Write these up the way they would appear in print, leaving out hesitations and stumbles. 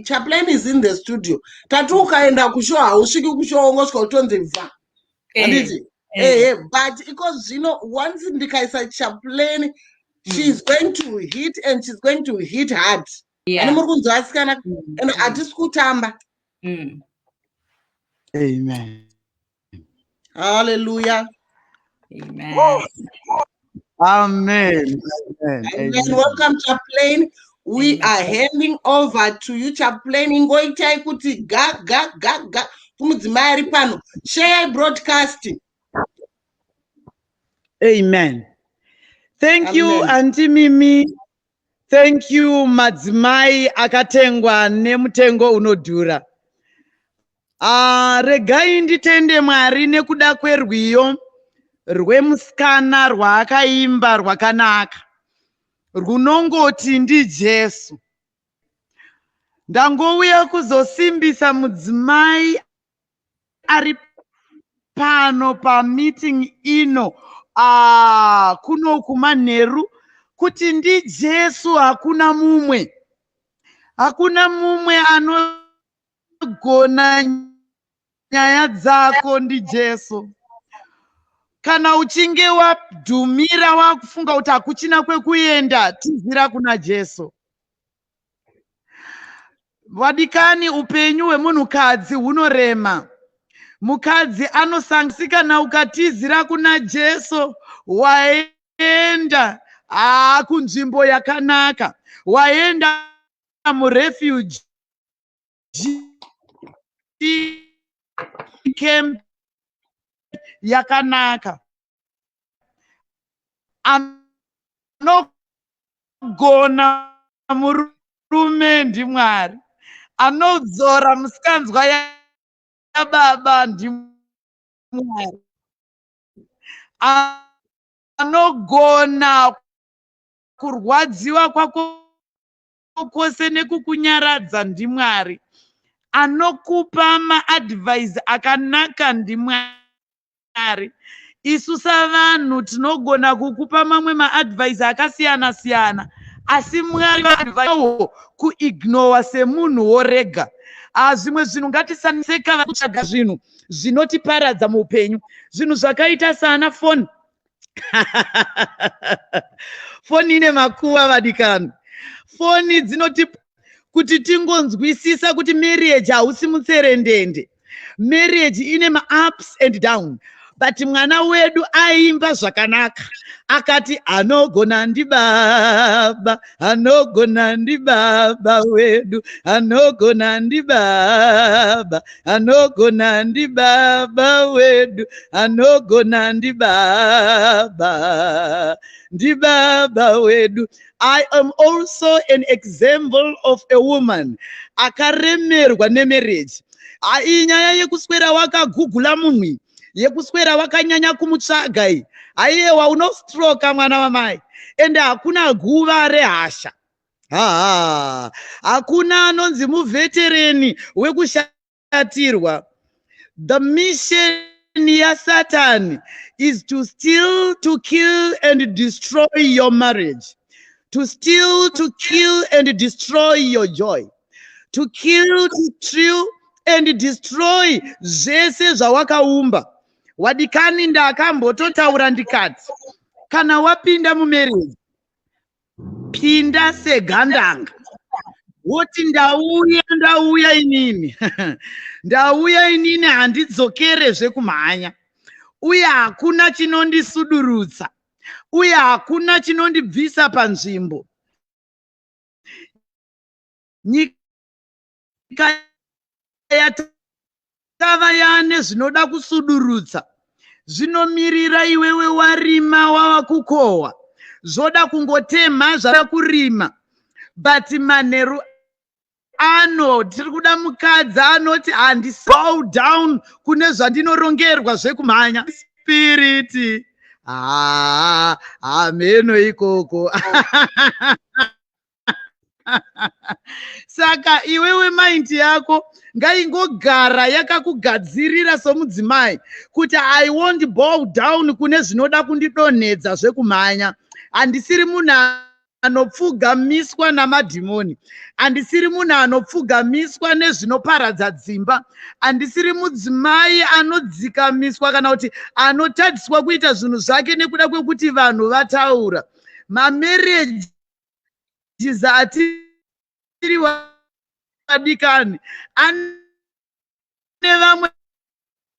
Chaplain is in the studio. Tatu ukaenda kushow hausviki kushow ungosvika utonzi bva. Handiti? But because once ndikaisa Chaplain, she's going to hit and she's going to hit hard. And muri kunzwa asikana and hatisi kutamba. Amen. Hallelujah. Amen. Amen. Amen. Welcome, Chaplain. We are handing over to you, Chaplain. Ngoitai kuti ga kumudzimai ari pano. Share broadcasting. Amen. Thank you, Auntie Mimi. Thank you, madzimai akatengwa nemutengo unodhura. Regai nditende Mwari nekuda kwerwiyo rwemusikana rwaakaimba rwakanaka. Runongoti ndiJesu. Ndangouya kuzosimbisa mudzimai ari pano pameeting ino kuno kumanheru kuti ndiJesu hakuna mumwe. Hakuna mumwe anogona nyaya dzako ndiJesu. Kana uchinge wadhumira wakufunga kuti hakuchina kwekuenda, tizira kuna Jesu. Vadikani, upenyu hwemunhukadzi hunorema. Mukadzi anosanganisika na ukatizira kuna Jesu, waenda kunzvimbo yakanaka, waenda murefuge camp yakanaka. Anogona murume ndiMwari. Anodzora musikanzwa yababa ndiMwari. Anogona kurwadziwa kwako kwose nekukunyaradza ndiMwari. Anokupa maadvice akanaka ndiMwari. Isu savanhu tinogona kukupa mamwe maadvice akasiyana siyana, asi Mwari advice kuignore semunhu worega. Zvimwe zvinhu ngatisaneseka kutsvaga zvinhu zvinotiparadza muupenyu. Zvinhu zvakaita sana foni. Foni ine makuva vadikani. Foni dzinoti kuti tingonzwisisa kuti marriage hausi mutserendende. Marriage ine ma-ups and down. But mwana wedu aimba zvakanaka. Akati anogona ndibaba, anogona ndibaba wedu, anogona ndibaba, anogona ndibaba wedu, anogona ndibaba, ndibaba wedu. I am also an example of a woman akaremerwa nemarriage. Inyaya yekuswera wakagugula munhu, yekuswera wakanyanya kumutsvaga iyi. Aiyewa unostroka mwana wamai. Ende hakuna guva rehasha. Hakuna anonzi muveterani wekushatirwa. The mission ya Satan is to steal, to kill and destroy your marriage. To steal, to kill and destroy your joy. To kill, to steal and destroy zvese zvawakaumba. Wadikani ndakambototaura ndikati, kana wapinda mumarriage, pinda segandanga. Woti ndauya inini. Ndauya inini handidzokerezve kumhanya. Uye hakuna chinondisudurutsa. Uye hakuna chinondibvisa panzvimbo. Nyika yatava yane zvinoda kusudurutsa. Zvinomirira iwewe warima wavakukohwa. Zvoda kungotemha zvavakurima. But manheru ano tiri kuda mukadzi anoti bow down kune zvandinorongerwa zvekumhanya. Spirit. Ameno ikoko. Saka iwewe mind yako ngaingogara yakakugadzirira somudzimai kuti I won't bow down kune zvinoda kundidonhedza zvekumhanya. Handisiri munhu anopfugamiswa namadhimoni, handisiri munhu anopfugamiswa nezvinoparadza dzimba, handisiri mudzimai anodzikamiswa kana kuti anotadziswa kuita zvinhu zvake nekuda kwekuti vanhu vataura. Mamarriages atiri vadikani ane vamwe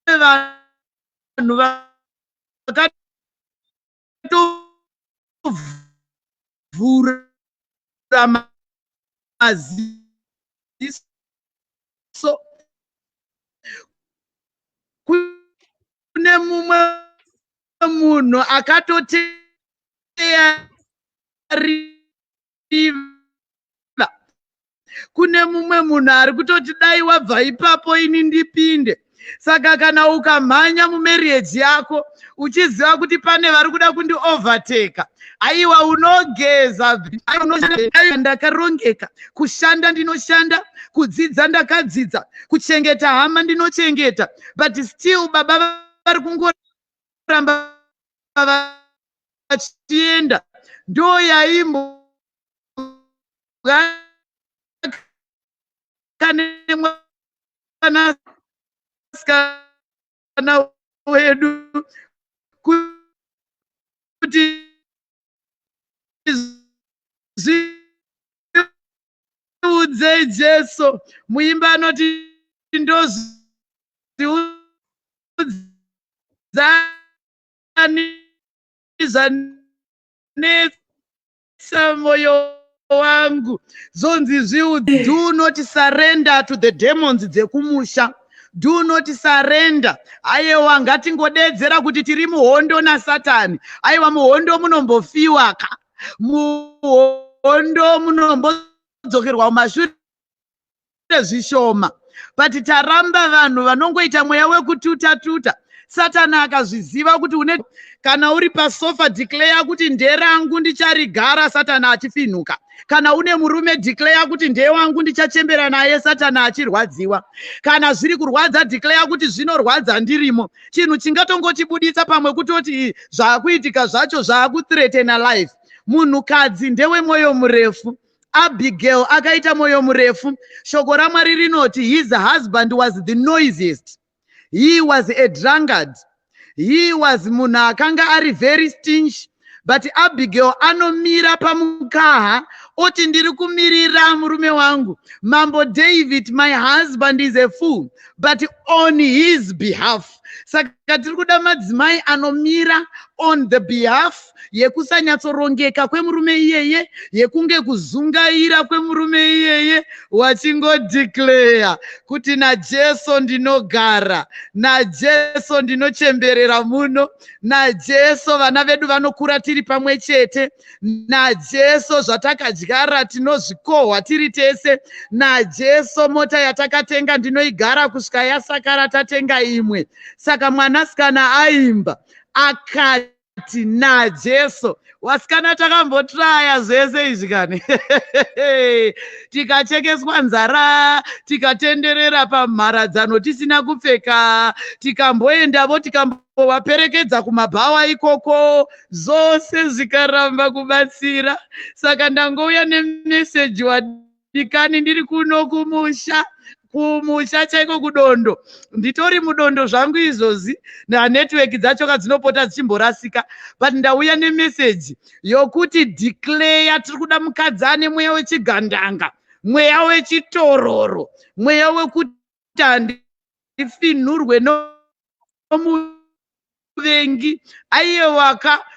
vanhu vakatovhura maziso. Kune mumwe munhu akatoteerera, kune mumwe munhu ari kutoti dai wabva ipapo ini ndipinde. Saka kana ukamhanya mumarriage yako uchiziva kuti pane vari kuda kundi overtake, aiwa unogeza, ndakarongeka, kushanda ndinoshanda, kudzidza ndakadzidza, kuchengeta hama ndinochengeta, but still baba vari kungoramba vachienda. Ndo yaimbo kane mwana sikana wedu kuti zviudze Jesu. Muimba anoti ndozviudzani zvanetsa moyo wangu. Zonzi zviudze. Do not surrender to the demons dzekumusha. Do not surrender. Aiwa ngatingodedzera kuti tiri muhondo naSatani. Aiwa muhondo munombofiwa ka. Muhondo munombodzokerwa kumashure zvishoma. But taramba vanhu vanongoita mweya wekututa-tuta. Satani akazviziva kuti une kana uri pasofa declare kuti nderangu ndicharigara, Satani achifinuka. Kana une murume declare kuti ndeye wangu ndichachembera naye, Satani achirwadziwa. Kana zviri kurwadza declare kuti zvinorwadza ndirimo. Chinhu chingatongotibuditsa pamwe kutoti zvakuitika zvacho zvakuthreatena life. Munhukadzi ndewe mwoyo murefu. Abigail akaita mwoyo murefu. Shoko raMwari rinoti his husband was the noisiest. He was a drunkard. He was munhu akanga ari very stingy. But Abigail anomira pamukaha oti ndiri kumirira murume wangu. Mambo David, my husband is a fool, but on his behalf. Saka tiri kuda madzimai anomira on the behalf yekusanyatsorongeka kwemurume iyeye, yekunge kuzungaira kwemurume iyeye, wachingodeclare kuti naJesu ndinogara, naJesu ndinochemberera muno, naJesu vana vedu vanokura tiri pamwe chete, naJesu zvatakadyara tinozvikohwa tiri tese, naJesu mota yatakatenga ndinoigara kusvika yasakara tatenga imwe. Saka mwanasikana aimba akati naJesu. Wasikana takambotraya zvese izvi kani. Tikachekeswa nzara, tikatenderera pamharadzano tisina kupfeka, tikamboendavo tikambovaperekedza kumabhawa ikoko, zvose zvikaramba kubatsira. Saka ndangouya nemeseji wadikani ndiri kuno kumusha. Kumusha chaiko kudondo. Nditori mudondo zvangu izvozi nanetwork dzacho kadzinopota dzichimborasika, but ndauya nemeseji yokuti declare tiri kuda mukadzi ane mweya wechigandanga, mweya wechitororo, mweya wekuti handifinurwe nomuvengi. Aiye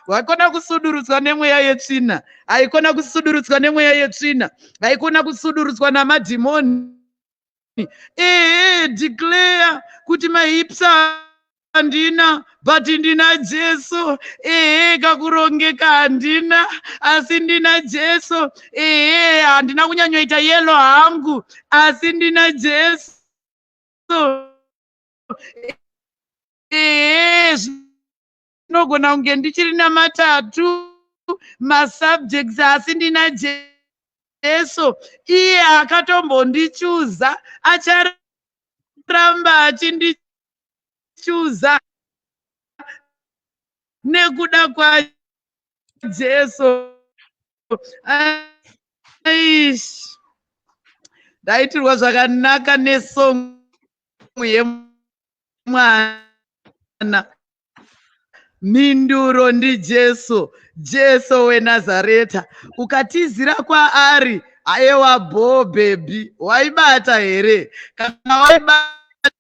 wakona kusudurutswa nemweya yetsvina, aikona kusudurutswa nemweya yetsvina, aikona kusudurutswa namadhimoni. Declare kuti mahips handina, but ndina Jesu. Kakurongeka handina, asi ndina Jesu. Handina kunyanyoita yelo hangu, asi ndina Jesu. Zvinogona kunge ndichiri namatatu masubjects, asi ndina Jesu. Iye akatombondichuza, acharamba achindichuza nekuda kwaJesu. Aish. Ndaitirwa zvakanaka nesongo yemwana. Minduro ndi Jesu, Jesu weNazareta. Ukatizira kwaari, aiwa bo baby, waibata here? Kana waibata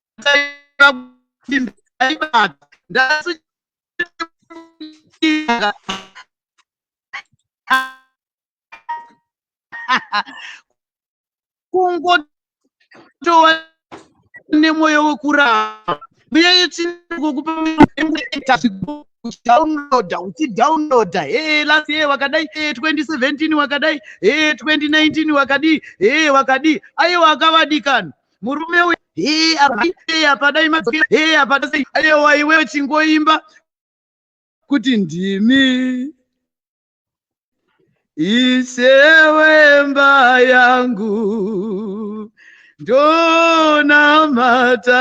ndaibata. Kungotova nemoyo wekuramba. Uchidownloada last year wakadai 2017 wakadai 2019 wakadi wakadi aiwa akavadikana murume we apadai apadai aiwa iwe chingoimba kuti ndimi isewemba yangu ndonamata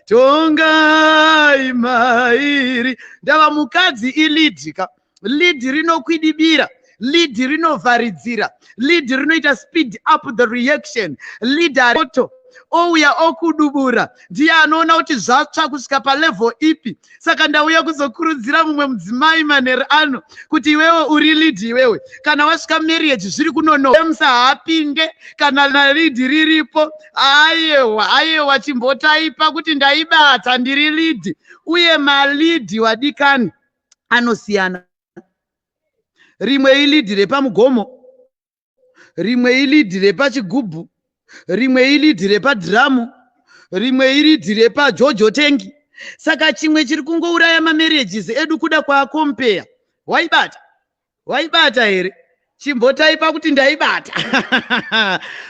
tongai mairi. Ndava mukadzi ilidhika, lidhi rinokwidibira, lidhi rinovharidzira, lidhi rinoita speed up the reaction, lidhi aroto ouya okudubura, ndiye anoona kuti zvatsva kusvika palevel ipi. Saka ndauya kuzokurudzira mumwe mudzimai manheru ano kuti iwewe uri lidhi iwewe, kana wasvika marriage zviri kunonoka musahapinge kana naridhi riripo. Aiwa chimbotaipa kuti ndaibata ndiri lidhi. Uye malidhi wadikani anosiyana. Rimwe ilidhi repamugomo, rimwe ilidhi repachigubhu, rimwe ilidhi repadhiramu, rimwe ilidhi repajojo tengi. Saka chimwe chiri kungouraya mamarriages edu kuda kwaakompeya. Waibata here? Chimbotaipa kuti ndaibata.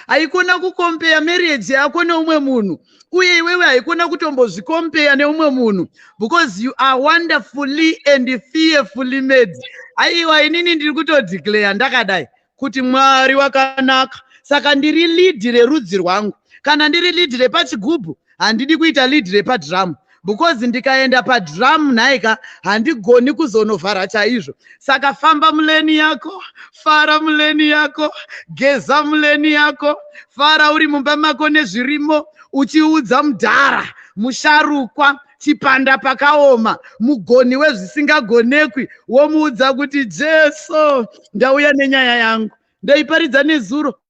Haikona kukompeya marriage yako neumwe munhu. Uye iwewe haikona kutombozvikompeya neumwe munhu, because you are wonderfully and fearfully made. Aiwa inini ndiri kutodeclare ndakadai kuti Mwari wakanaka. Saka ndiri lidhi rerudzi rwangu. Kana ndiri lidhi repachigubhu, handidi kuita lidhi repadhiramu, because ndikaenda padhiramu nhaika handigoni kuzonovhara chaizvo. Saka famba muleni yako, fara muleni yako, geza muleni yako, fara uri mumba mako nezvirimo, uchiudza mudhara, musharukwa, chipanda pakaoma, mugoni wezvisingagonekwi, womuudza kuti Jesu, ndauya nenyaya yangu. Ndaiparidza nezuro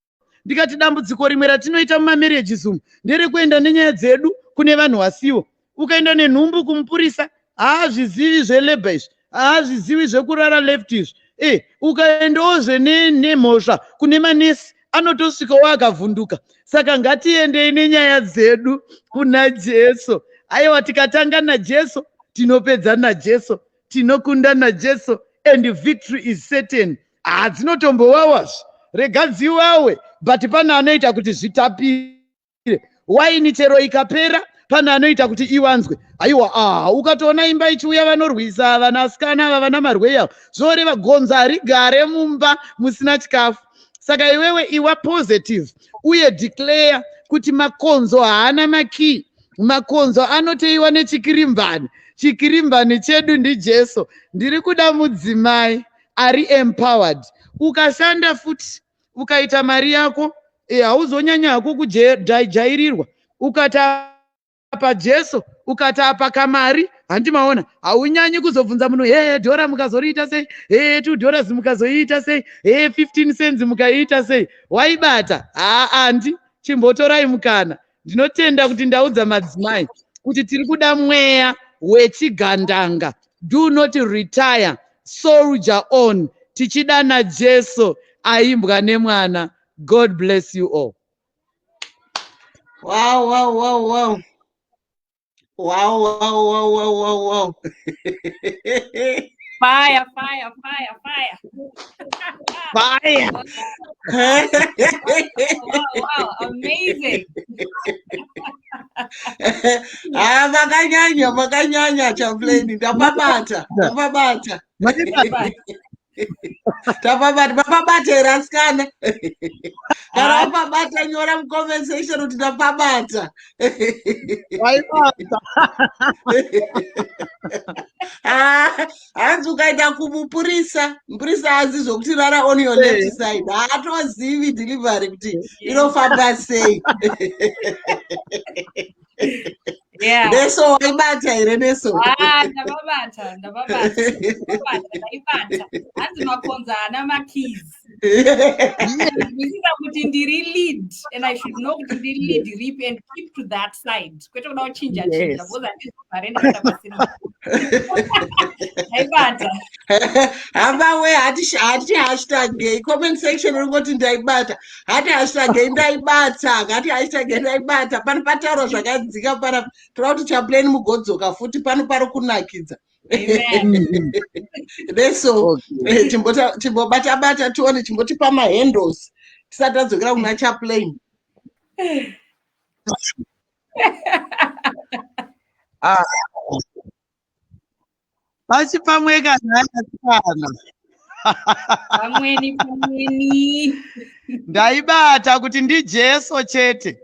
ndikati dambudziko rimwe ratinoita mumamarriages umu nderekuenda nenyaya dzedu kune vanhu wasiwo. Ukaenda nenhumbu kumupurisa, haazvizivi zvelabor izvi, haazvizivi zvekurara left izvi. Ukaendawozve nemhosva kune manesi, anotosvikawo akavhunduka. Saka ngatiendei nenyaya dzedu kuna Jesu. Aiwa, tikatanga naJesu tinopedza naJesu, tinokunda naJesu, and victory is certain. Dzinotombowawazve, rega dziwawe, but pane anoita kuti zvitapire. Waini chero ikapera, pane anoita kuti iwanzwe. Aiwa, ukatoona imba ichiuya vanorwisa vanasikana ava vana marweya, zvoreva gonzo harigare mumba musina chikafu. Saka iwewe iwa positive uye declare kuti makonzo haana makii. Makonzo anoteiwa nechikirimbani. Chikirimbani chedu ndiJesu. Ndiri kuda mudzimai ari empowered. Ukashanda futi, ukaita mari yako, hauzonyanya hako kujairirwa. Ukatapa Jesu, ukatapa kamari, handimaona, haunyanyi kuzobvunza munhu, dhora mukazoriita sei, $2 mukazoiita sei, 15 cents mukaiita sei. Waibata? Handi, chimbotorai mukana. Ndinotenda kuti ndaudza madzimai kuti tiri kuda mweya wechigandanga. Do not retire, soldier on. Tichida naJesu aimbwa nemwana. God bless you all. Wow, wow, wow, wow. Wow, wow, wow, wow, wow, wow. Fire, fire, fire, fire. Fire. Wow, amazing. Makanyanya chaplain, ndapabata. Tapabata raskana. Kana wapabata nyora mucomment section kuti tapabata. Waibata. Hanzi ukaita kumupurisa, mupurisa azizi zvokuti rara on your left side. Haatozivi delivery kuti inofamba sei. Yeah. Neso waibata here neso. Ndababata. Hanzi makonza ana makeys. Ndizviziva kuti ndiri lead and I should know kuti ndiri lead rip and keep to that side. Kwete kuda kuchinja because handizobharenda ndapasira. Ndaibata. Hamba we hati hashtag gay comment section ungoti ndaibata. Hati hashtag gay ndaibata. Hati hashtag gay ndaibata. Pano patauro zvakadzika para tinoda kuti chaplain mugodzoka futi pano pari kunakidza. Neso chimbobata tione chimbotipa mahandles tisati tadzokera kuna chaplain. Pamwe kana Pamweni. ndaibata kuti ndijeso chete.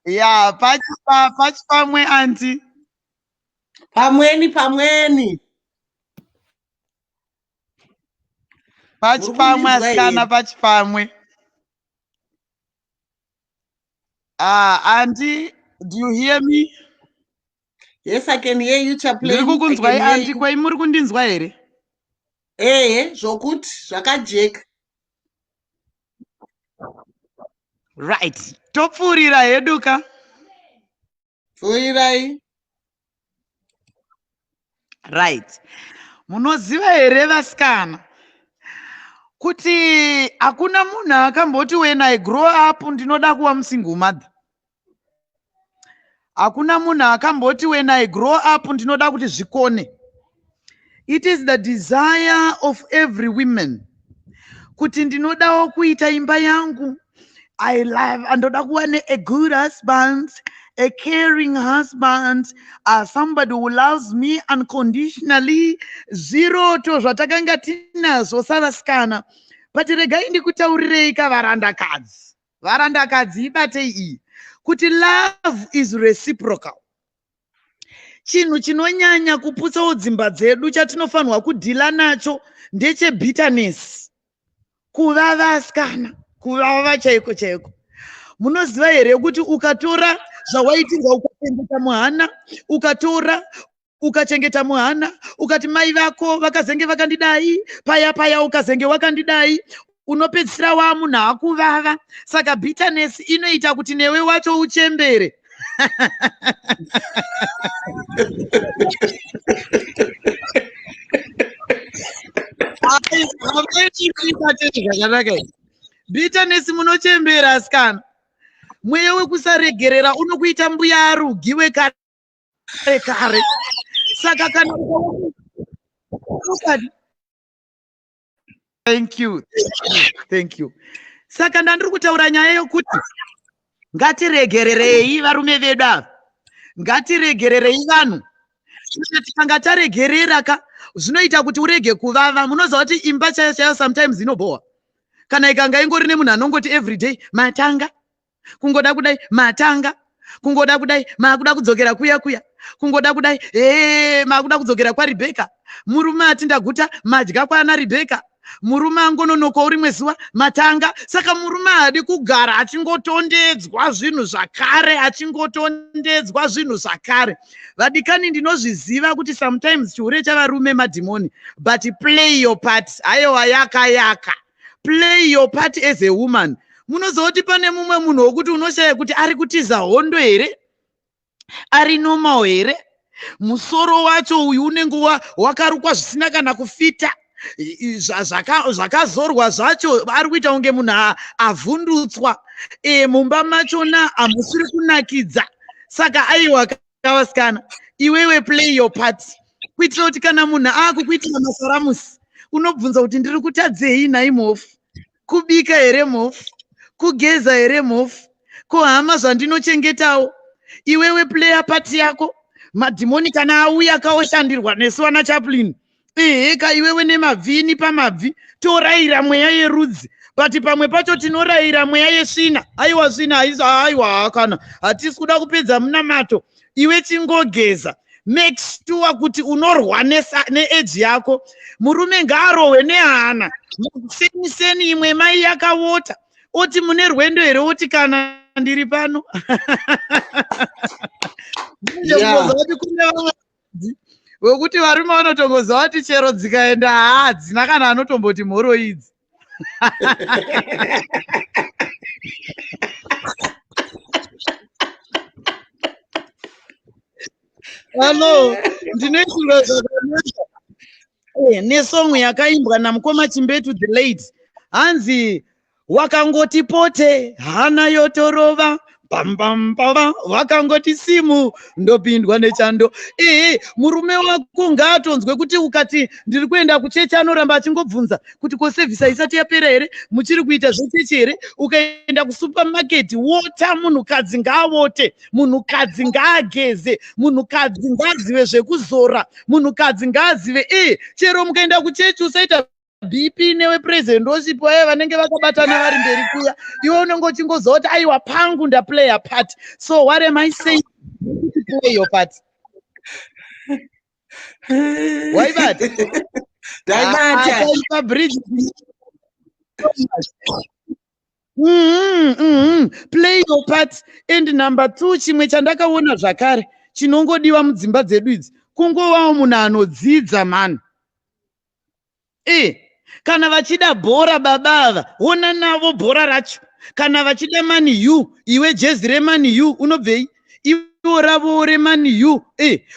Ya, pamwe anti. Pamweni. Pamwe asikana pamwe. Auntie, do you hear me? Yes, I can hear you, chaplain. Ndiri kukunzwai auntie, kwai muri kundinzwa here? Zvokuti zvakajeka. Right. Topfurira heduka. Pfurirai. Right. Munoziva here vasikana kuti hakuna munhu akamboti when I grow up ndinoda kuva musingle mother. Hakuna munhu akamboti when I grow up ndinoda kuti zvikone. It is the desire of every woman kuti ndinodawo kuita imba yangu. I love andoda kuva a good husband, a caring husband, somebody who loves me unconditionally. Zero to zvatakanga tinazvo savasikana. But regai ndikutaurirei kavarandakadzi. Varandakadzi ibatei iyi. Kuti love is reciprocal. Chinhu chinonyanya kuputsawo dzimba dzedu chatinofanirwa kudhila nacho ndeche bitterness. Kuva vasikana. Kuvava chaiko. Munoziva here kuti ukatora zvawaitirwa ukachengeta muhana, ukachengeta muhana, ukati mai vako vakazenge vakandidai, paya ukazenge wakandidai, unopedzisira wa munhu akuvava. Saka bitterness inoita kuti newe wacho uchembere. Bitterness munochembera asikana. Mweya wekusaregerera unokuita mbuya arugiwe kare. Saka kana Thank you. Saka ndandiri kutaura nyaya yokuti ngatiregererei varume vedu ava. Ngatiregererei vanhu. Tikanga taregerera zvinoita kuti urege kuvava. Munoziva kuti imba chayo sometimes inobowa. Kana ikanga ingori nemunhu anongoti everyday matanga, kungoda kudai matanga, kungoda kudai makuda kudzokera kuya, kungoda kudai makuda kudzokera kwaRebeka. Murume ati ndaguta madya kwana Rebeka. Murume angononoka rimwe zuva matanga. Saka murume haadi kugara achingotondedzwa zvinhu zvakare. Vadikani ndinozviziva kuti sometimes chihure chavarume madhimoni. But play your part. Aiwa yaka. Play your part as a woman. Munozoti pane mumwe munhu wokuti unoshaya kuti ari kutiza hondo here, ari normal here, musoro wacho uyu unenge wakarukwa zvisina kana kufita, zvakazorwa zvacho ari kuita kunge munhu avhundutswa, mumba machona hamusiri kunakidza. Saka aiwa kavasikana, iwewe play your part. Kuitira kuti kana munhu akukuitira masaramusi unobvunza kuti ndiri kutadzei nhai mofu? Kubika here mofu? Kugeza here mofu? Ko hama zvandinochengetawo? Iwewe player part yako. Madhimoni kana auya akaoshandirwa nesu wana chaplain, Eka iwewe nemavhini pamabvi torayira mweya yerudzi. But pamwe pacho tinorayira mweya yesvina. Aiwa svina aiwa kana hatisi kuda kupedza munamato. Iwe chingogeza. Make sure kuti unorwa needge yako. Murume ngaarohwe nehana. Seni imwe mai yakawota. Oti mune rwendo here oti kana ndiri pano. Wekuti varume vanotongoza vati chero dzikaenda hadzina kana anotomboti mhoro idzi. Hello, ndine zviro zvakanaka. Nesong yakaimbwa namukoma Chimbetu the late. Hanzi wakangoti pote hana yotorova. Pambamba wakangoti simu ndopindwa nechando. Murume wako ngaatonzwe kuti ukati ndiri kuenda kuchechi anoramba achingobvunza kuti ko sevhisi isati yapera here, muchiri kuita zvechechi here. Ukaenda kusupermarket wota, munhukadzi ngaawote, munhukadzi ngaageze, munhukadzi ngaazive zvekuzora, munhukadzi ngaazive chero mukaenda kuchechi usaita BP newe president worship waye vanenge vakabatana vari mberi kuya. Iwe unongochingoziva kuti aiwa pangu ndaplay a part. So what am I saying? Play your part. Why that? Play your part. And number 2, chimwe chandakaona zvakare chinongodiwa mudzimba dzedu idzi kungovawo munhu anodzidza man. Kana vachida bhora babava, ona navo bhora racho. Kana vachida Man U, iwe jezi reMan U unobvei? Ivo ravo reMan U.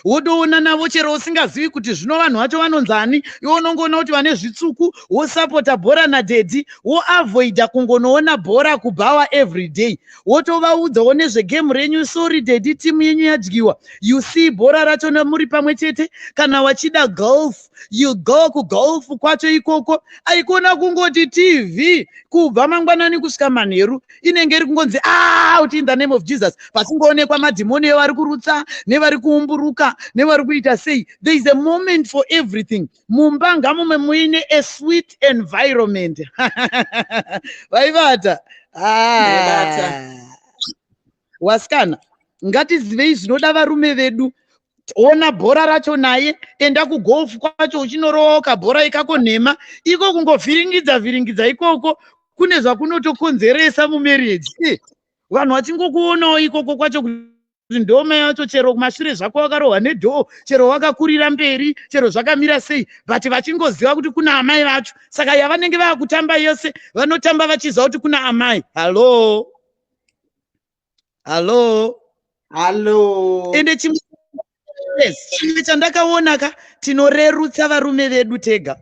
Wotoona navo chero usingazivi kuti zvino vanhu vacho vanonzani. Iwe unongoona kuti vane zvitsvuku, wosapota bhora naDaddy, woavoida kungonoona bhora kubhawa every day. Wotovaudzawo nezvegame renyu, sorry Daddy timu yenyu yadyiwa. You see bhora racho muri pamwe chete. Kana wachida golf, you go kugolf kwacho ikoko. Aikona kungoti TV kubva mangwanani kusvika manheru inenge iri kungonzi out in the name of Jesus. Pasingoonekwa madhimoni evari kurutsa nevari kuumburuka nevari kuita sei. There is a moment for everything. Mumba ngamume muine a sweet environment. Vaivata wasikana ngatizivei zvinoda varume vedu. Ona bhora racho naye, enda kugolf kwacho uchinorooka bhora ikako nhema. Iko kungovhiringidza ikoko kune zvakunotokonzeresa mumarriage. Vanhu vachingokuonawo ikoko kwacho kuti ndome yacho chero kumashure zvako wakarohwa nedhoo, chero wakakurira mberi, chero zvakamira sei, but vachingoziva kuti kuna amai vacho. Saka yavanenge vakutamba yose vanotamba vachiziva kuti kuna amai. Hello. Ende chimwe chandakaona tinorerutsa varume vedu tega.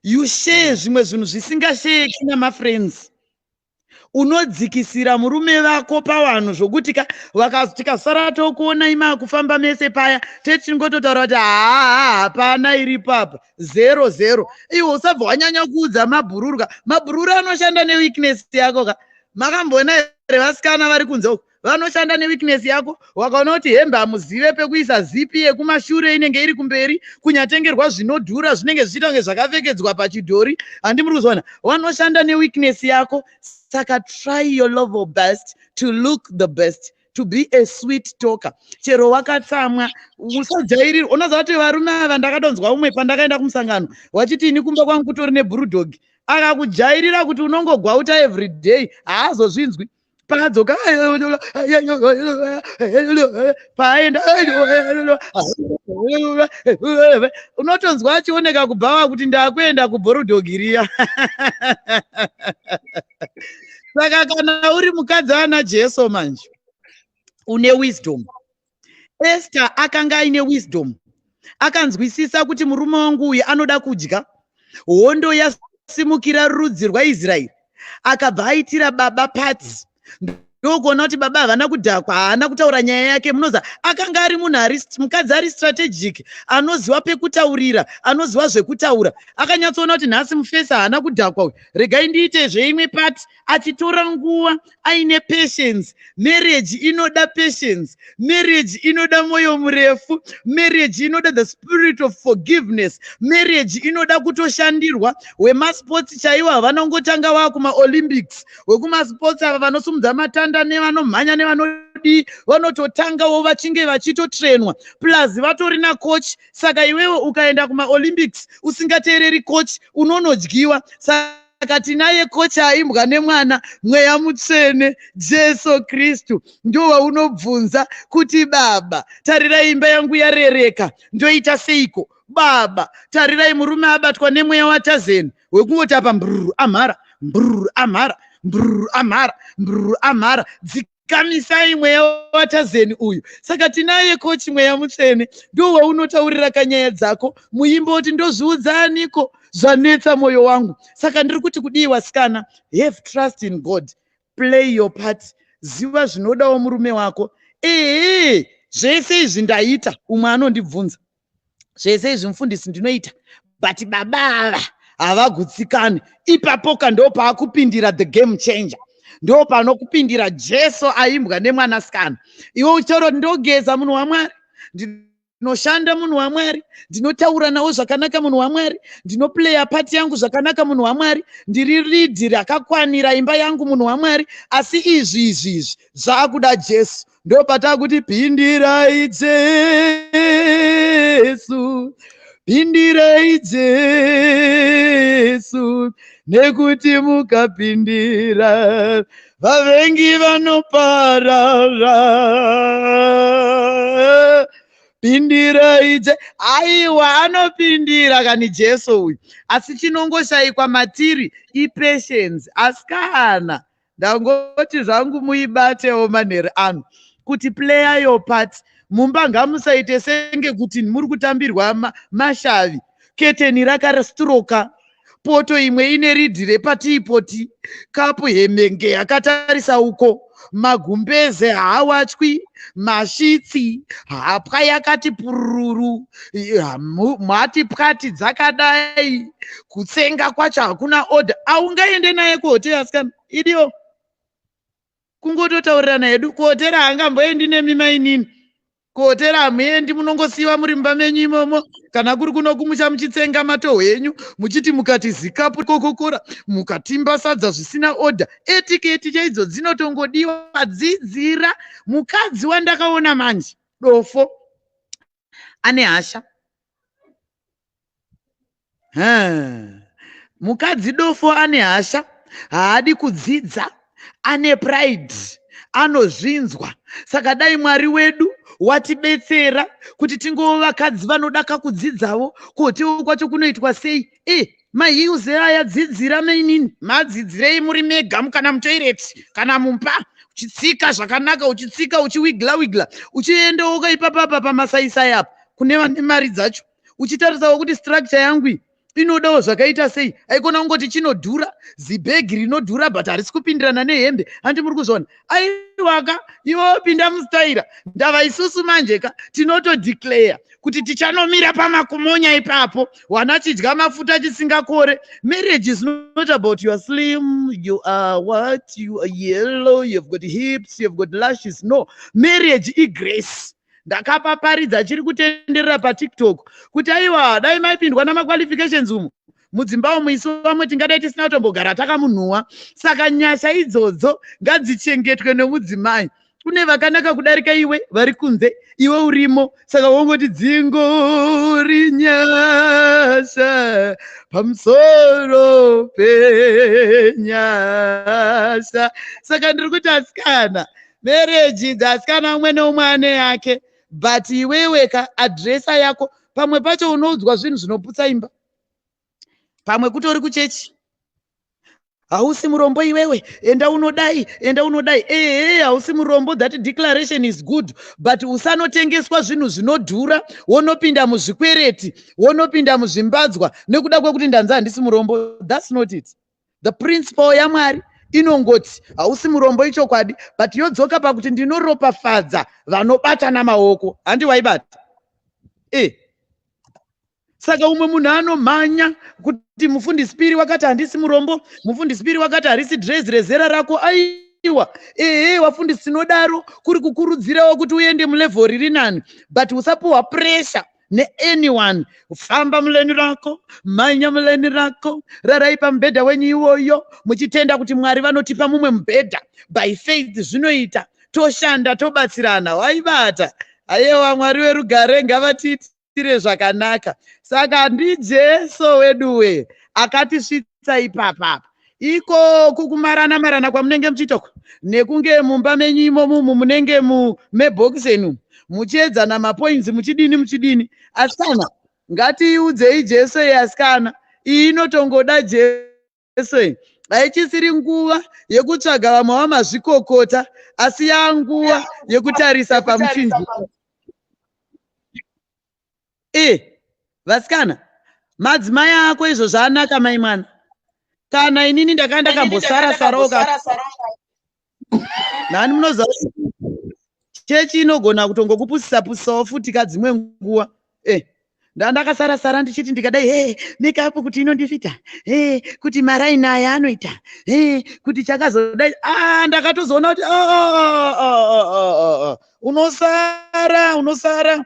You share zvimwe zvinhu zvisingasheki namafriends. Unodzikisira murume vako pavanhu zvokuti tikasara tokuona ima kufamba mese paya techingototaura kuti hapana iri papa 0-0. Iwe usabva wanyanya kuudza mabhururwa. Mabhururu anoshanda neweakness yako. Makambona here vasikana vari kunze uko vanoshanda neweakness yako. Wakaona kuti hembe hamuzive pekuisa zipi yekumashure inenge iri kumberi, kunyatengerwa zvinodhura zvinenge zvichita kunge zvakapfekedzwa pachidhori. Handi muri kuzona, vanoshanda neweakness yako. Saka try your level best to look the best, to be a sweet talker. Chero wakatsamwa usajairirwa. Unoziva kuti varume ava ndakadonzwa umwe pandakaenda kumusangano wachiti ini kumba kwangu kutori nebulldog. Akakujairira kuti unongogwauta every day, haazozvinzwi. Pakadzoka paenda unotonzwa achioneka kubhawa kuti ndakuenda kubulldog riya. Saka kana uri mukadzi ana Jesu manje une wisdom. Esther akanga aine wisdom. Akanzwisisa kuti murume wangu uyu anoda kudya. Hondo yasimukira rudzi rwaIsraeri. Akabva aitira baba pati. ndokuona kuti baba havana kudhakwa, haana kutaura nyaya yake. Munoza akanga ari munhu mukadzi ari strategic, anoziva pekutaurira, anoziva zvekutaura. Akanyatsoona kuti nhasi mufesa haana kudhakwa uyu, regai ndiite zveimwe pati, achitora nguva aine patience. Marriage inoda patience, marriage inoda mwoyo murefu, marriage inoda the spirit of forgiveness, marriage inoda kutoshandirwa. Wemasports chaiwo havana kungotanga vakumaolympics, wekumasports ava vanosumudza matanda nevanomhanya nevanodii, vanototangawo vachinge vachitotrenwa, plus vatori nacoach. Saka iwewe ukaenda kumaolympics usingateereri coach unonodyiwa. Saka tinaye kocha aimbwa nemwana, Mweya Mutsvene, Jesu Kristu, ndio waunobvunza kuti baba, tarirai imba yangu yarereka, ndoita seiko? Baba, tarirai murume abatwa nemweya watazeni, wekungoti apa mbrr amhara, mbrr amhara, mbrr amhara, mbrr amhara, dzikamisai mweya watazeni uyu. Saka tinaye kochi Mweya Mutsvene, ndio waunotaurira kanyaya dzako, muimboti ndozviudzaaniko zvanetsa mwoyo wangu. Saka ndiri kuti kudii wasikana, have trust in God, play your part, ziva zvinodawo murume wako. Zvese izvi ndaita, umwe anondibvunza, zvese izvi mufundisi ndinoita, but baba ava havagutsikani. Ipapoka ndo paakupindira the game changer, ndo panokupindira Jesu aimbwa nemwanasikana. Iwe uchoro ndogeza munhu waMwari, ndinoshanda munhu waMwari, ndinotaura nawo zvakanaka munhu waMwari, ndinoplaya pati yangu zvakanaka munhu waMwari, ndiri ridhi rakakwanira imba yangu munhu waMwari. Asi izvi zvakuda Jesu. Ndo patakuti pindirai Jesu, pindirai Jesu, nekuti mukapindira vavengi vanoparara. Pindirai aiwa, anopindira kani Jesu uyu. Asi chinongoshayikwa matiri ipatience. Asikana, ndangoti zvangu muibatewo manheru anu, kuti play your part. Mumba ngamusaite senge kuti muri kutambirwa mashavi. Keteni rakastroka, poto imwe ine ridhi repatipoti, kapu hemenge yakatarisa uko, magumbeze haawachwi, mashitsi, hapwa yakati pururu, mati pwati dzakadai, kutsenga kwacho hakuna order. Aungaende naye kuhotera asikana, idiyo kungototaurirana hedu. Kuhotera haangamboendi nemi mainini, kuhotera hamuendi, munongosiyiwa muri mumba menyu imomo. Kana kuri kuno kumusha muchitsenga matohwe enyu, muchiti mukati zikapu kokokora, mukatimba sadza zvisina order. Etiketi chaidzo dzinotongodiwa. Dzidzira. Mukadzi wandakaona manje dofo ane hasha, mukadzi dofo ane hasha, haadi kudzidza, ane pride, anozvinzwa. Saka dai Mwari wedu watibetsera kuti tingova vakadzi vanoda kakudzidzawo, kotewo kwacho kunoitwa sei. Mahiuze aya dzidzira mainini, madzidzirei muri mega, kana mutoireti kana mumba, uchitsika zvakanaka, uchitsika uchiwigla, uchiendawo ukaipapapa pamasaisai apa kune vane mari dzacho, uchitarisawo kuti structure yangu inodawo zvakaita sei. Aikona kungoti chinodhura, zibhegi rinodhura but harisi kupindirana nehembe. Handi muri kuzona, aiwaka iwo pinda mustaira. Ndava isusu manjeka tinotodeclare kuti tichanomira pamakumonya ipapo, wana chidya mafuta chisingakore. Marriage is not about you are slim, you are what, you are yellow, you've got hips, you've got lashes. No, marriage is grace. Ndakapaparidza chiri kutenderera paTikTok kuti aiwa dai maipindwa namaqualifications umu mudzimba umu isu vamwe tingadai tisina kutombogara takamunhuwa. Saka nyasha idzodzo ngadzichengetwe nemudzimai. Kune vakanaka kudarika iwe vari kunze, iwe urimo. Saka wongoti dzingori nyasha pamusoro penyasha. Saka ndiri kuti asikana, marriage dzasikana umwe neumwe ane yake, but iwewe adresa yako. Pamwe pacho unoudzwa zvinhu zvinoputsa imba, pamwe kutori kuchechi. Hausi murombo iwewe, enda unodai. Hausi murombo, that declaration is good, but usanotengeswa zvinhu zvinodhura, wonopinda muzvikwereti, wonopinda muzvimbadzwa nekuda kwekuti ndanzi handisi murombo. That's not it. The principle yaMwari inongoti hausi murombo ichokwadi, but yodzoka pakuti ndinoropafadza vanobatana maoko. Handi waibata? Saka umwe munhu anomhanya kuti mufundisi Piri wakati handisi murombo, mufundisi Piri wakati harisi drezi rezera rako. Aiwa, wafundisi tinodaro kuri kukurudzirawo kuti uende mulevel riri nani, but usapuwa pressure anyone. Famba muleni rako, manya muleni rako, rarai pamubhedha wenyu iwoyo, muchitenda kuti Mwari vanotipa mumwe mubhedha. By faith zvinoita, toshanda tobatsirana. Waibata? Aiwa, Mwari werugare ngavatiitire zvakanaka. Saka ndiJesu weduwe akatisvitsa ipapa. Iko kukumarana kwamunenge muchitoko nekunge mumba menyu imomo munenge mebhokisi enu muchiedzana mapoints muchidini. Asikana, ngatiudzei Jesu asikana. Iyi inotongoda Jesu. Haichisiri nguva yekutsvaga vamwe vamazvikokota, asi yanguva yekutarisa pamuchinjikwa. Vasikana, madzimai ako izvo zvaanaka mai mwana. Kana inini ndakambosara-sarawo nani munoziva chechi inogona kutongokupusisa-pusisawo futi kadzimwe nguva. Ndakasara-sara ndichiti ndikadai mekapu kuti inondifita, kuti maraini aya anoita, kuti chakazodai. Ndakatozoona kuti unosara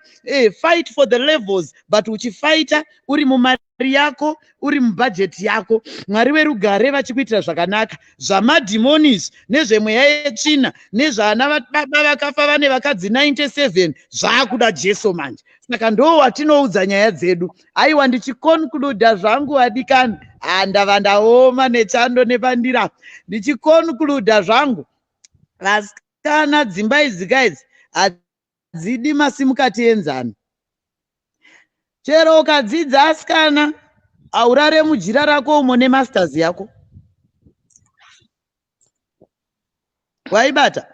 fight for the levels, but uchifighta uri mumari yako, uri mubhajeti yako. Mwari werugare vachikuitira zvakanaka. Zvamadhimonis nezvemweya yetsvina nezvana baba vakafa vane vakadzi 97 zvaakuda Jesu manje. Saka ndo watinoudza nyaya dzedu. Aiwa, ndichikonkluda zvangu adikani. Ndava ndaoma nechando nepandira. Ndichikonkluda zvangu. Vasikana, dzimba idzi guys hadzidi masimukati enzani. Chero ukadzidza asikana, aurare mujira rako umo nemasters yako. Waibata?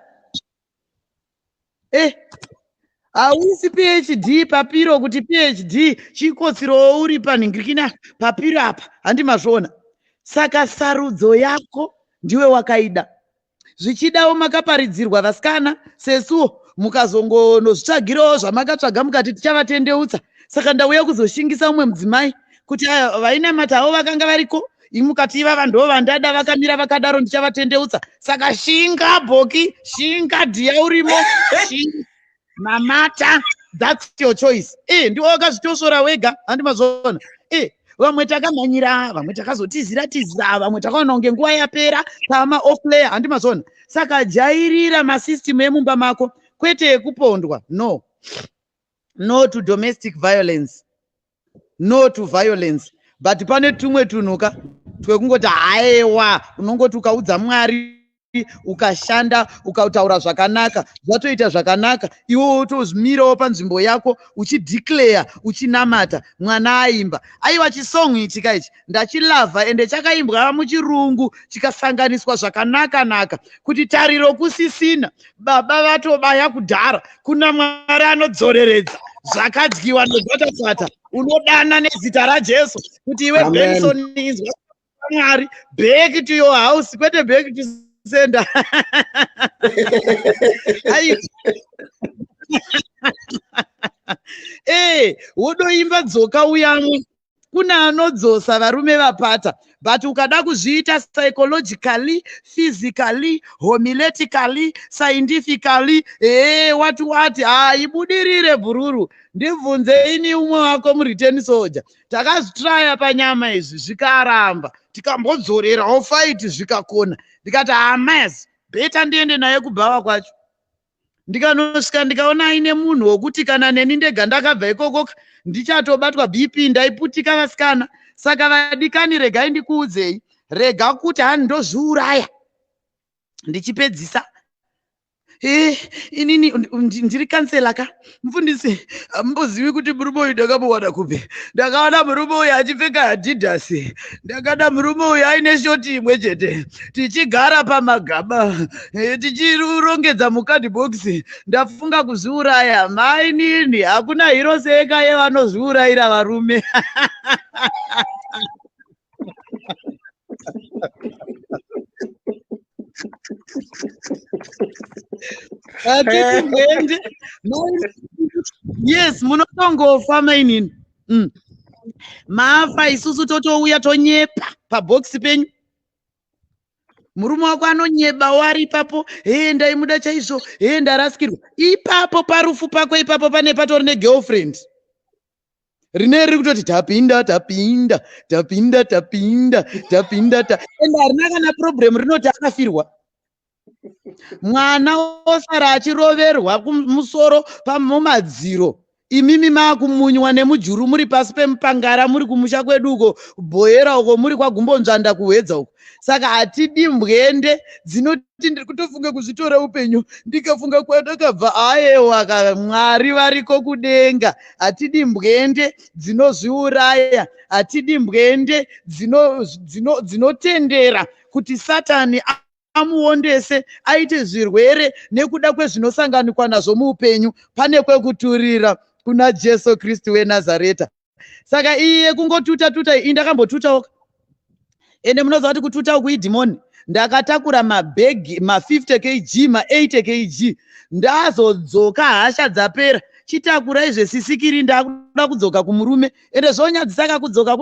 Hauisi PhD papiro kuti PhD chikotsirowo uri panhingirikina papiro apa. Handi mazvona. Saka sarudzo yako ndiwe wakaida. Zvichidawo makaparidzirwa vasikana sesuwo mukazongonozvitsvagirawo zvamakatsvaga mukati tichavatendeutsa. Saka ndauya kuzoshingisa umwe mudzimai kuti vainamatawo vakanga variko, imukati ivava ndo vandada vakamira vakadaro ndichavatendeutsa. Saka shinga bhoki, shinga dhiya urimo, mamata, that's your choice. Ndiwo wakazvitosora wega. Handi mazvona. Vamwe takamhanyira, vamwe takazotizira, vamwe takaona kunge nguva yapera tama off layer. Handi mazvona. Saka jairira masystem emumba mako, kwete ekupondwa. No to domestic violence. No to violence. But pane tumwe tunuka twekungoti haiwa, unongoti ukaudza Mwari, ukashanda, ukautaura zvakanaka, zvatoita zvakanaka, iwo wotozvimirawo panzvimbo yako uchideclare, uchinamata, mwana aimba. Aiwa, chisong ichi kaichi ndachilavha ende chakaimbwa muchirungu chikasanganiswa zvakanaka-naka kuti tariro kusisina, baba vatobaya kudhara, kuna Mwari anodzoreredza zvakadyiwa nedhotasata. Unodana nezita raJesu kuti iwe Benson inzwa Mwari, back to your house, kwete back to sender. Wodoimba dzoka uyamwe. Kuna anodzosa varume vapata, but ukada kuzviita psychologically, physically, homiletically, scientifically, wati ibudirire bhururu. Ndibvunze ini umwe wako mureturn soldier. Takazvitraya panyama izvi zvikaramba, tikambodzorerawo fight zvikakona. Ndikati amazi beta ndiende naye kubhawa kwacho. Ndikanosvika ndikaona aine munhu wokuti kana neni ndega ndakabva ikoko ndichatobatwa BP ndaiputika vasikana. Saka vadikani, regai ndikuudzei, rega kuti ndozviuraya ndichipedzisa. Inini ndiri kansela ka mufundisi, hambozivi kuti murume uyu ndakamuwana kupi. Ndakaona murume uyu achipfeka Adidas, ndakada murume uyu aine shoti imwe chete, tichigara pamagaba, tichirongedza mukadhibhokisi. Ndafunga kuzviuraya. Mai nini, hakuna hiro seka yevanozviurayira varume. Atiti mbwende. Yes, munotongofa mainini. Mafa isusu totouya tonyepa pabhokisi penyu. Murume wako anonyeba wari ipapo, ndaimuda chaizvo, ndarasikirwa. Ipapo parufu pako ipapo pane patori negirlfriend. Rine riri kutoti tapinda. Ende harina kana problem rinoti akafirwa. Mwana osara achiroverwa kumusoro mumadziro. Imimi makumunywa nemujuru muri pasi pemupangara muri kumusha kwedu uko bhoyera uko muri kwagumbonzvanda kuhwedza uko. Saka hatidi mbwende dzinoti ndiri kutofunga kuzvitora upenyu ndikafunga kwandakabva. Ayewa Mwari variko kudenga. Hatidi mbwende dzinozviuraya. Hatidi mbwende dzinotendera kuti Satani amuondese aite zvirwere nekuda kwezvinosanganikwa nazvo muupenyu. Pane kwekuturira kuna Jesu Kristu weNazareta. Saka iye kungotuta indakambotutawo. Ende munoziva kuti kututa uku idhimoni. Ndakatakura mabhegi 50 kg 80 kg. Ndazodzoka hasha dzapera. Chitakura izvesisikiri ndakuda kudzoka kumurume. Ende zvonyadzisaka kudzoka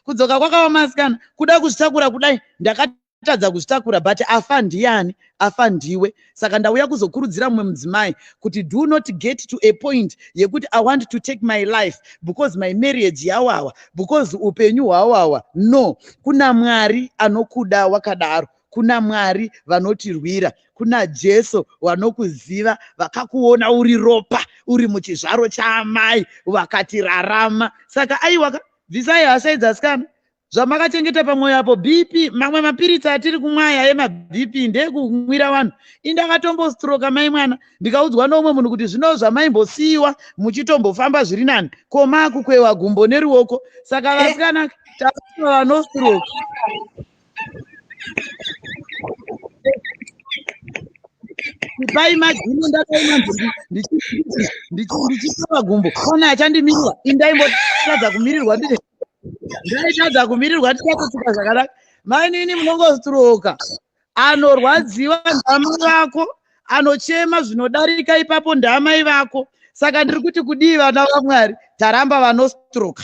kudzoka kwakawamasikana. Kuda kuzvitakura kudai ndakatadza kuzvitakura, but afa ndiani? Afa ndiwe. Saka ndauya kuzokurudzira mumwe mudzimai kuti do not get to a point yekuti I want to take my life because my marriage yawawa, because upenyu hwawawa. No, kuna Mwari anokuda wakadaro. Kuna Mwari vanotirwira. Kuna Jesu vanokuziva, vakakuona uri ropa, uri muchizvaro chaamai, vakatirarama. Saka aiwa bvisai hasha idzasikana. Zvamakachengeta pamwoyo apo BP, mamwe mapiritsi atiri kumwaya ema-BP ndekumwira vanhu. Indakatombostiroka mai mwana, ndikaudzwa nomwe munhu kuti zvino zvamaimbosiyiwa muchitombofamba zviri nani, koma kukwewa gumbo neruoko. Saka vasikana takuva vanostiroka. Kupai magino ndakaima ndichitova gumbo. Ona achandimirwa, indaimbotadza kumirirwa ndiri. Ndaitadza kumirirwa ndikakutuka zvakanaka. Mainini munongostroka. Anorwadziwa ndamai vako, anochema zvinodarika ipapo ndamai vako. Saka ndiri kuti kudii vana vaMwari? Taramba vanostroka.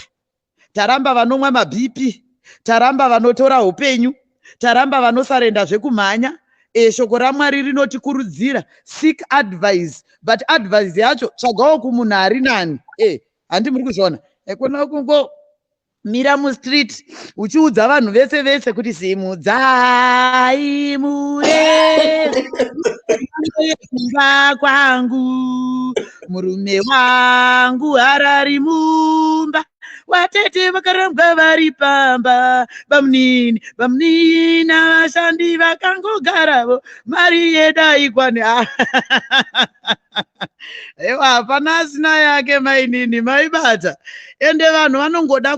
Taramba vanomwa maBP. Taramba vanotora upenyu. Taramba vanosarenda zvekumhanya. Shoko raMwari rinotikurudzira seek advice, but advice yacho tsvagawo kumunhu ari nani. Handi muri kuzviona? Kuna kungo mira mustreet uchiudza vanhu vese kuti simudzai muremba kwangu, murume wangu harari mumba, watete vakarambwa vari pamba, bamunini navashandi vakangogaravo, mari yedai kwane. Ewa hapana asina yake mainini maibata. Ende vanhu vanongoda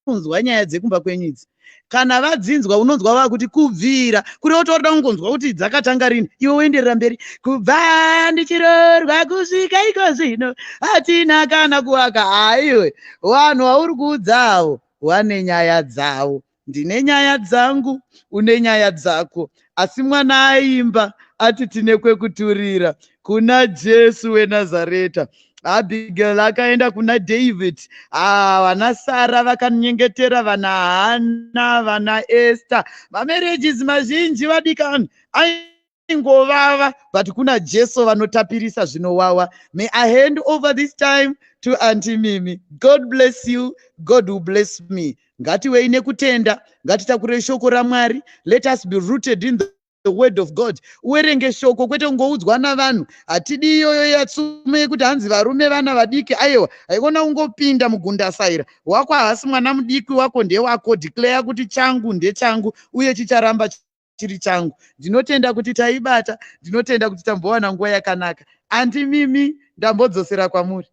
kunzwa nyaya dzekumba kwenyu idzi. Kana vadzinzwa unonzwa vakuti kubvira kuri wotoda kungonzwa kuti dzakatanga rini, iwe uenderera mberi. Kubva ndichirorwa kusvika iko zvino hatina kana kuvaka. Aiwe vanhu vauri kuudzawo vane nyaya dzavo. Ndine nyaya dzangu, une nyaya dzako. Asi mwana aimba ati tine kwekuturira kuna Jesu weNazareta. Abigail akaenda kuna David. Vana Sara vakanyengetera, vana Hana, vana Esther. Mamarriages mazhinji vadikani aingovava, but kuna Jesu vanotapirisa zvinowawa. May I hand over this time to Auntie Mimi. God bless you. God will bless me. Ngatiwei nekutenda, ngatitakure shoko raMwari. Let us be rooted in the word of God. Uerenge shoko kwete kungoudzwa navanhu. Hatidi iyoyo yatsume kuti hanzi varume vana vadiki. Aiwa, haikona ungopinda mugundasaira. Wako hasi mwana mudiki wako ndewako. Declare kuti changu ndechangu uye chicharamba chiri changu. Ndinotenda kuti taibata, ndinotenda kuti tambowana nguva yakanaka. Auntie Mimi, ndambodzosera kwamuri.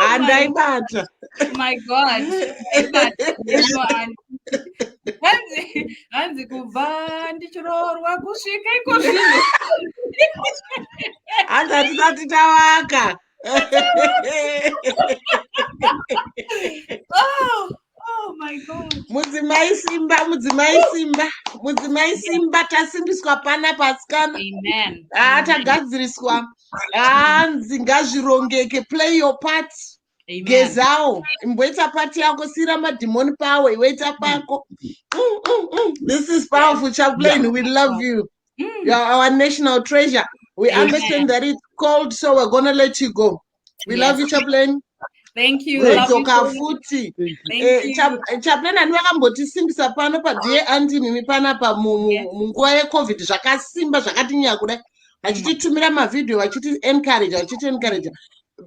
And I matter. My God. Hanzi kubva ndichirorwa kusvika iko zvino. Hanzi hatisati tavaka. Oh my God. Mudzimai simba tasimbiswa panapa asikana. Amen. Tagadziriswa. Hanzi ngazvirongeke, play your part. Amen. Gezawo, imboita part yako, sira madhimoni pawe, iwoita kwako. This is powerful, Chaplain. We love you. You are our national treasure. We understand that it's cold, so we're gonna let you go. We love you, Chaplain. Thank you. Love you so much. Futi. Thank you. Chaplain anu vakambotisimbisa pano pa dear auntie mimi panapa munguva yecovid zvakasimba zvakatinya kudai vachititumira mavidhio vachiti encourage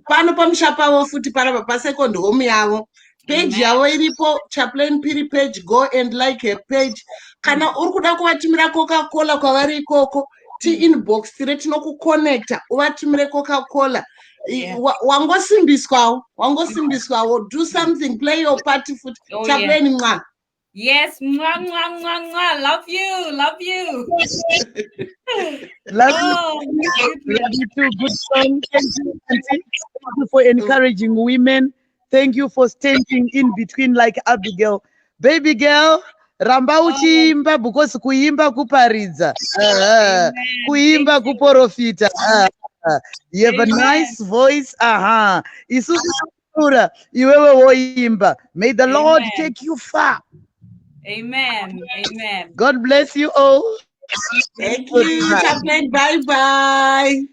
pano pamusha pavo futi panapa pasecond home yavo page yavo iripo Chaplain Phiri page. Go and like her page. Kana uri kuda kuvatumira Coca-Cola kwavari ikoko inbox retinokuconnecta uvatumire Coca-Cola. Wangosimbiswawo. Do something, play your party foot. Chaplain mwa. Yes, mwah, mwah, mwah, mwah. Love you. Love you. Love you too. Good song. Thank you, auntie. Thank you for encouraging women. Thank you for standing in between like Abigail. Baby girl, ramba uchiimba because kuimba kuparidza. Kuimba kuporofita. You have a nice voice. Iwewe woimba. May the Lord take you far. Amen. God bless you all. Thank you, Chaplain. Bye-bye.